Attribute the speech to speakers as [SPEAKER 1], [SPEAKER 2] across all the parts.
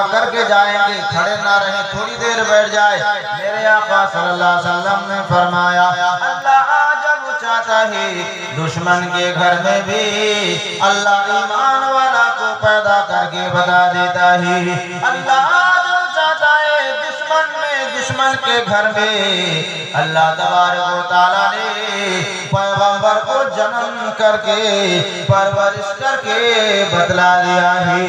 [SPEAKER 1] کر کے جائیں گے، کھڑے نہ رہیں، تھوڑی دیر بیٹھ جائے۔ میرے آقا صلی اللہ علیہ وسلم نے فرمایا اللہ جب چاہتا ہے دشمن کے گھر میں بھی اللہ ایمان والا کو پیدا کر کے بتا دیتا ہے۔ اللہ جب چاہتا ہے دشمن کے گھر میں اللہ تبارک و تعالیٰ نے پیغمبر کو جنم کر کے پرورش کر کے بتلا دیا ہے۔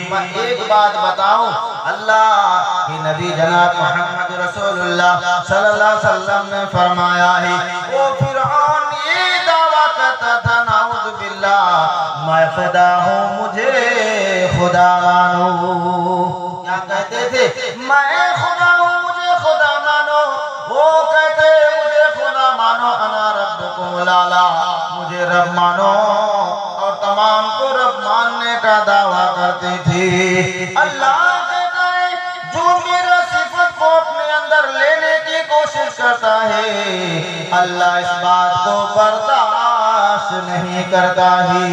[SPEAKER 1] میں ایک بات بتاؤں، اللہ کے نبی جناب محمد رسول اللہ صلی اللہ علیہ وسلم نے فرمایا ہے وہ فرعون یہ دعویٰ کرتا تھا نعوذ باللہ میں خدا ہوں مجھے خدا مانو۔ کیا کہتے تھے؟ میں خدا ہوں مجھے خدا مانو۔ وہ کہتے مجھے خدا مانو، انا ربکم الاعلی، مجھے رب مانو، اور تمام کو رب ماننے کا دعویٰ کرتے تھے۔ اللہ کہتا ہے جو میرا صفت کو اپنے اندر لینے کی کوشش کرتا ہے اللہ اس بات کو برداشت نہیں کرتا ہے۔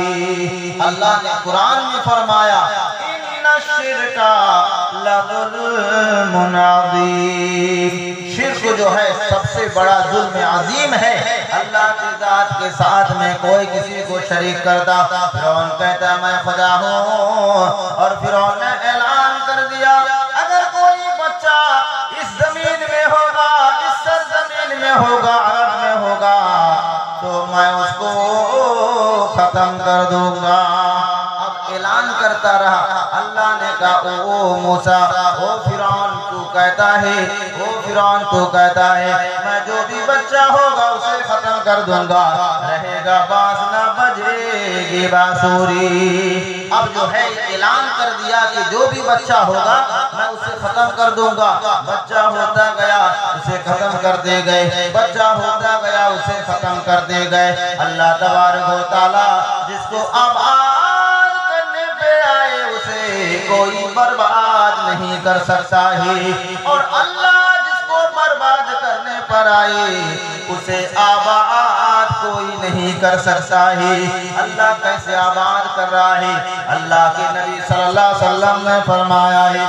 [SPEAKER 1] اللہ نے قرآن میں فرمایا ان الشرک لظلم عظیم، شرک جو ہے سب سے بڑا ظلم عظیم ہے۔ اللہ کی ذات کے ساتھ میں کوئی کسی کو شریک کرتا۔ فرعون کہتا ہے میں خدا ہوں، اور فرعون نے اعلان کر دیا اگر کوئی بچہ اس زمین میں ہوگا، اس سرزمین میں ہوگا، عرب میں ہوگا تو میں اس کو ختم کر دوں گا۔ اب اعلان کرتا رہا۔ اللہ نے کہا او موسیٰ، او فرعون تو کہتا ہے، او فرعون تو کہتا ہے میں جو بھی بچہ ہوگا اسے ختم کر دوں گا، رہے گا بانس نہ بجے گی بانسری۔ اب جو ہے اعلان کر دیا کہ جو بھی بچہ ہوگا میں اسے ختم کر دوں گا۔ بچہ ہوتا گیا اسے ختم کرتے گئے، بچہ ہوتا گیا اسے ختم کرتے گئے۔ اللہ تبارک و تعالیٰ جس کو آباد کرنے پہ آئے اسے کوئی برباد نہیں کر سکتا ہے، اور اللہ جس کو برباد کرنے پر آئے اسے آباد کوئی نہیں کر سکتا ہے۔ اللہ کیسے آباد کر رہا ہے؟ اللہ کے نبی صلی اللہ علیہ وسلم نے فرمایا ہے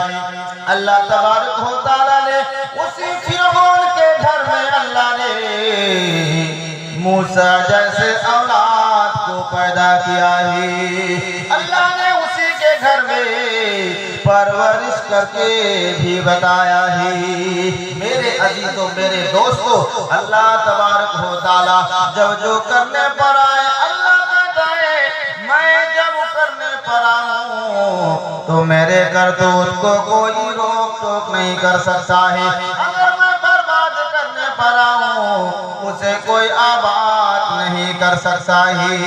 [SPEAKER 1] اللہ تبارک و تعالیٰ نے اسی فرعون کے گھر میں اللہ نے موسیٰ جیسے اولاد کو پیدا کیا ہے۔ اللہ نے اسی کے گھر میں پرورش کر کے بھی بتایا ہے۔ میرے عزیزوں، میرے دوستوں، اللہ تبارک و تعالیٰ جب جو کرنے پر آئے اللہ کہتا ہے میں جب کرنے پر آؤں تو میرے کرتوت کو کوئی روک ٹوک نہیں کر سکتا ہے۔ اگر میں برباد کرنے پر آؤں اسے کوئی آباد نہیں کر سکتا ہے۔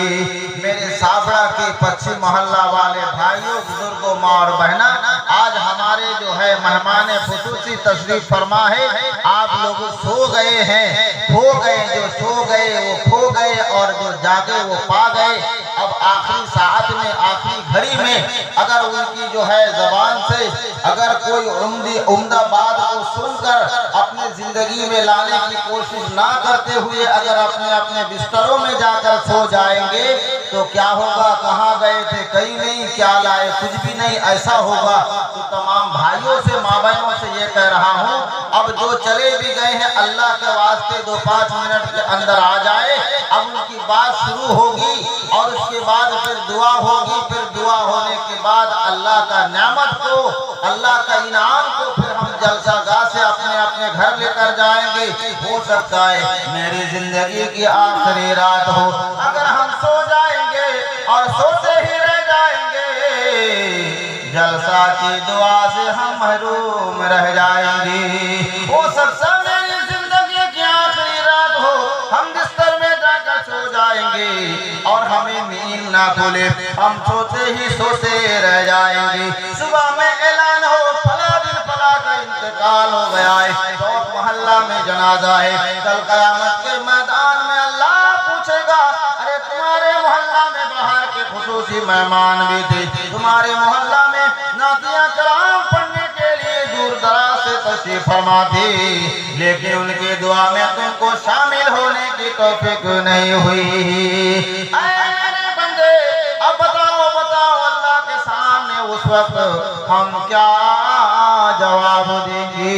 [SPEAKER 1] میرے سابڑا کے پچھم محلہ والے بھائیوں، بزرگوں، ماں اور بہنہ، آج ہمارے جو ہے مہمان خصوصی تشریف فرما ہے۔ آپ لوگ سو گئے ہیں، کھو گئے، جو سو گئے وہ کھو گئے، اور جو جاگے وہ پا گئے۔ اب آخری ساعت میں، آخری گھڑی میں اگر ان کی جو ہے زبان سے اگر کوئی عمدہ بات کو سن کر اپنے زندگی میں لانے کی کوشش نہ کرتے ہوئے اگر اپنے اپنے بستروں میں جا کر سو جائیں گے تو کیا ہوگا؟ کہاں گئے تھے؟ کہیں نہیں، کیا لائے؟ کچھ بھی نہیں، ایسا ہوگا۔ تو تمام بھائیوں سے، ماں بہنوں سے یہ کہہ رہا ہوں اب جو چلے بھی گئے ہیں اللہ کے واسطے 2-5 منٹ کے اندر آ جائے۔ اب ان کی بات شروع ہوگی اور اس کے بعد پھر دعا ہوگی، پھر دعا ہونے کے بعد اللہ کا نعمت کو، اللہ کا انعام کو پھر ہم جلسہ گاہ سے اپنے اپنے گھر لے کر جائیں گے۔ ہو سکتا ہے میری زندگی کی آخری رات ہو، اگر ہم سو جائیں گے اور سوتے ہی رہ جائیں گے جلسہ کی دعا سے ہم محروم رہ جائیں گے۔ ہو سکتا ہے میری زندگی کی آخری رات ہو، ہم بستر میں جا کر سو جائیں گے اور ہمیں نیند نہ کھلے، ہم سوتے ہی سوتے رہ جائیں گے۔ صبح میں اعلان ہو فلاں دن فلاں کا انتقال ہو گیا ہے، چوک محلہ میں جنازہ ہے، کل قیامت کے میدان میں اللہ پوچھے گا ارے تمہارے محلہ میں باہر کے خصوصی مہمان بھی تھے، تمہارے محلہ میں نعتیہ کلام پڑھنے کے لیے دور دراز سے تشریف فرما تھی، لیکن ان کی دعا میں تم کو شامل ہونے کی توفیق نہیں ہوئی۔ اے میرے بندے اب بتاؤ اللہ کے سامنے وہ اس وقت ہم کیا جواب دیں گے؟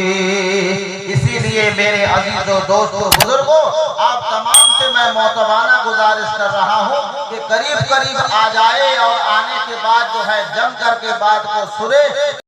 [SPEAKER 1] اسی لیے میرے عزیزوں، دوستوں، بزرگوں، آپ تمام سے میں معتبانہ گزارش کر رہا ہوں کہ قریب قریب آ جائے اور آنے کے بعد جو ہے جم کر کے بات کو سنے۔